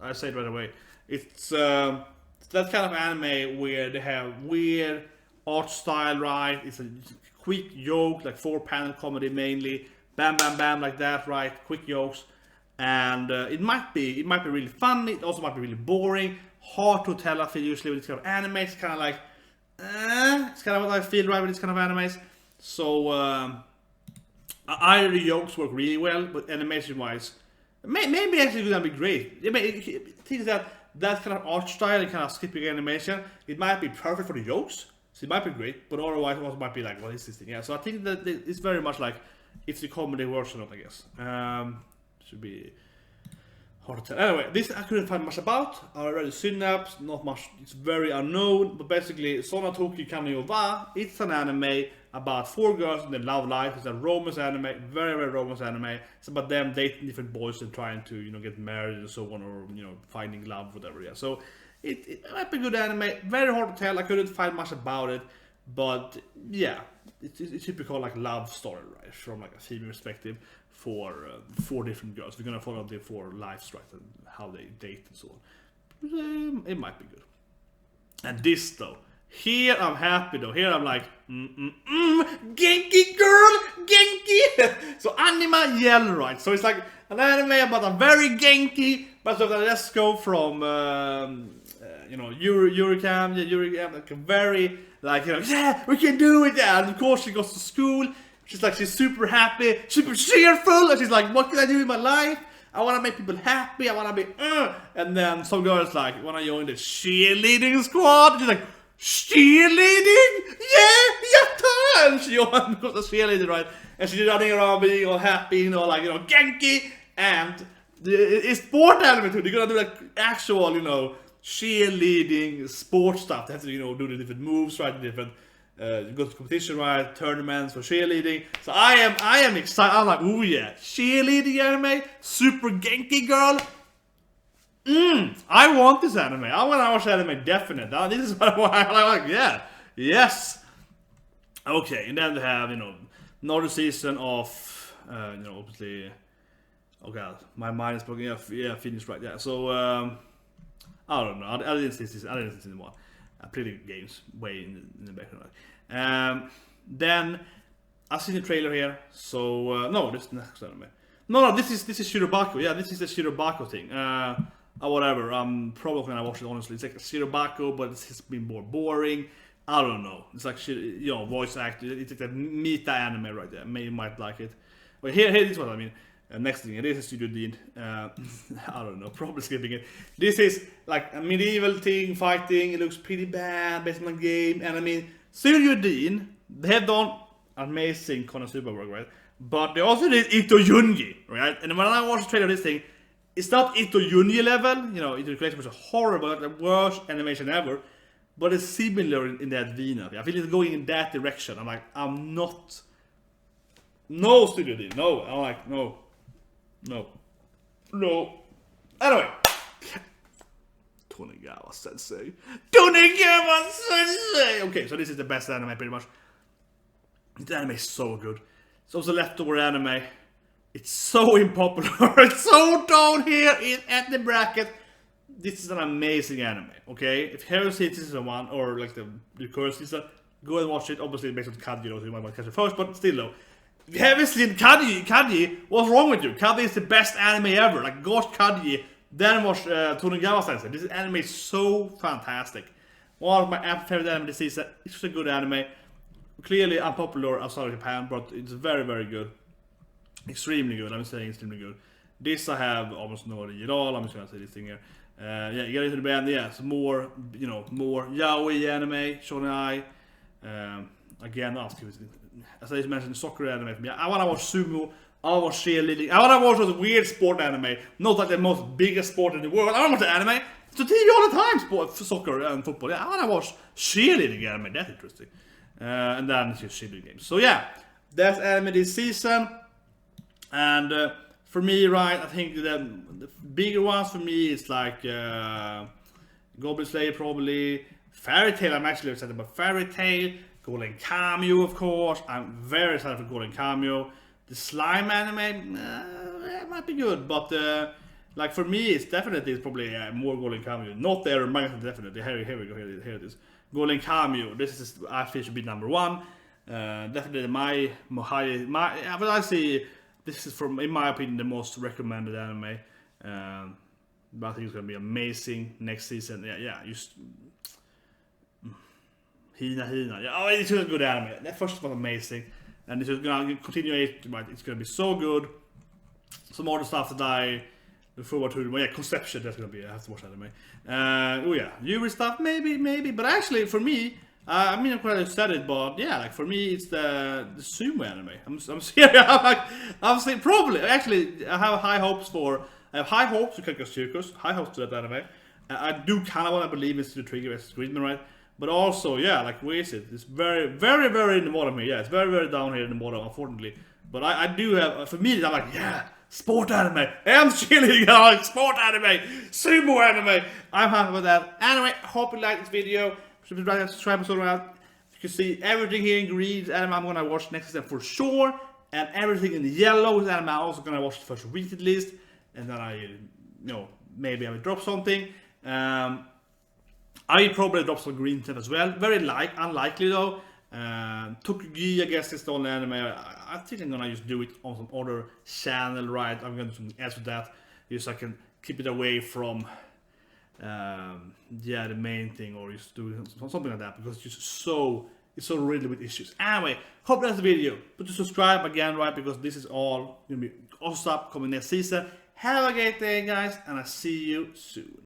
I say it right away. It's that kind of anime where they have weird art style, right? It's a quick joke, like 4-panel comedy mainly. Bam, bam, bam, like that, right? Quick jokes. And it might be really funny. It also might be really boring. Hard to tell, I feel, usually with this kind of anime. It's kind of like, it's kind of what I feel right with this kind of animes. So, either the jokes work really well, but animation-wise, maybe actually it's gonna be great. I mean, things that kind of art style and kind of skipping animation, it might be perfect for the jokes. So it might be great, but otherwise it also might be like, what is this thing? Yeah, so I think that it's very much like, it's the comedy version of it, I guess. Should be hard to tell. Anyway, this I couldn't find much about. I read the synapse, not much. It's very unknown, but basically, Sonatoki Kami wa, it's an anime about 4 girls in their love life. It's a romance anime, very, very romance anime. It's about them dating different boys and trying to, you know, get married and so on, or, you know, finding love, whatever. Yeah, so it might be a good anime. Very hard to tell. I couldn't find much about it, but yeah, it's typical like love story, right? From like a female perspective. For 4 different girls. We're gonna follow their 4 lives, right, and how they date and so on. It might be good. And this though, here I'm happy though. Here I'm like, Genki girl, Genki. So Anima Yell, right? So it's like an anime about a very Genki, but so let's go from you know, Eurocam, like a very like, you know, yeah, we can do it. Yeah, and of course she goes to school. She's super happy, super cheerful, and she's like, what can I do in my life? I want to make people happy, I want to be, And then some girl's like, when I join the cheerleading squad, and she's like, cheerleading? Yeah, and she joined because the cheerleader, right? And she's running around being all happy, you know, like, you know, Genki, and it's sport anime too. They're gonna do like actual, you know, cheerleading sport stuff. They have to, you know, do the different moves, right, different go to competition, right? Tournaments for cheerleading. So I am excited. I'm like, ooh yeah, cheerleading anime, super Genki girl. I want this anime. I want to watch anime, definite. This is what I want. I'm like, yeah, yes. Okay, and then they have, you know, another season of, you know, obviously. Oh god, my mind is broken. Yeah, finished right. Yeah, so I don't know. I didn't see this. I didn't see anymore. I played the games way in the background. Then I've seen the trailer here. So no, this is next anime. No, this is Shirobako. Yeah, this is the Shirobako thing. Whatever. I'm probably gonna watch it honestly. It's like a Shirobako, but it's been more boring. I don't know. It's like, you know, voice actor. It's like a meta anime right there. Maybe you might like it. But here is what I mean. Next thing, this is Studio Dean. I don't know, probably skipping it. This is like a medieval thing, fighting. It looks pretty bad based on the game. And I mean, Studio Dean, they have done amazing Konosuba work, right? But they also did Ito Jungi, right? And when I watched the trailer of this thing, it's not Ito Jungi level. You know, Ito Collection was a horrible, the worst animation ever. But it's similar in that Vina. I feel it's going in that direction. I'm like, I'm not. No, Studio Dean, no. I'm like, no. Anyway. Tonegawa Sensei. Okay, so this is the best anime pretty much. This anime is so good. It's also leftover anime. It's so unpopular. It's so down here at the bracket. This is an amazing anime, okay? If you haven't seen season 1 or like the current season, go and watch it. Obviously based on Kaze, so you might want to catch it first, but still though. If you haven't seen Kaze, what's wrong with you? Kaze is the best anime ever. Like, watch Kaze, then watch Tonegawa Sensei. This anime is so fantastic. One of my favorite anime this season. It's just a good anime. Clearly unpopular outside of Japan, but it's very, very good. Extremely good. I'm saying extremely good. This I have almost no idea at all. I'm just gonna say this thing here. Yeah, you get into the band. Yeah, so more, you know, more yaoi anime, shonai. Again, as I mentioned, soccer anime. Yeah, I wanna watch sumo. I wanna watch cheerleading. I wanna watch those weird sport anime. Not like the most biggest sport in the world. I wanna watch the anime. to TV all the time, sport, soccer and football. Yeah, I wanna watch cheerleading anime. That's interesting. And then it's just cheerleading games. So yeah, that's anime this season. And for me, right, I think the bigger ones for me is like Goblin Slayer probably. Fairy Tail, I'm actually excited about Fairy Tail. Golden Kamuy, of course. I'm very excited for Golden Kamuy. The slime anime, it might be good, but like for me, it's probably more Golden Kamuy. Not there, manga definitely. Here we go. Here it is. Golden Kamuy. This is I think should be number 1. Definitely but I see this is in my opinion the most recommended anime. But I think it's gonna be amazing next season. Yeah. Hina. Yeah, oh, it's a good anime. That first was amazing, and it's gonna continue it. Right, it's gonna be so good. Some more stuff that I look forward to. Well, yeah, Conception. That's gonna be. I have to watch anime. Oh yeah, Yuri stuff maybe. But actually, for me, I mean, I'm quite excited. But yeah, like for me, it's the Sumo anime. I'm serious. I'm saying probably. Actually, I have high hopes for. I have high hopes to Circus. High hopes to that anime. I do kind of want to believe it's the Trigger as Greenman, right? But also, yeah, like where is it? It's very in the bottom here. Yeah, it's very down here in the bottom, unfortunately. But I do have, for me, I'm like, yeah, sport anime. I'm cheerleading, like sport anime, sumo anime. I'm happy with that. Anyway, hope you liked this video. Subscribe and so on. You can see everything here in green anime I'm gonna watch next season for sure, and everything in the yellow is anime I'm also gonna watch the first week at least, and then maybe I will drop something. I probably drop some green stuff as well. Very unlikely though. Tokugi, I guess, is the only anime. I think I'm gonna just do it on some other channel, right? I'm gonna do something else with that, just so I can keep it away from the main thing, or just do something like that, because it's so riddled with issues. Anyway, hope that's the video. But to subscribe again, right? Because this is all gonna be awesome stuff coming next season. Have a great day, guys, and I'll see you soon.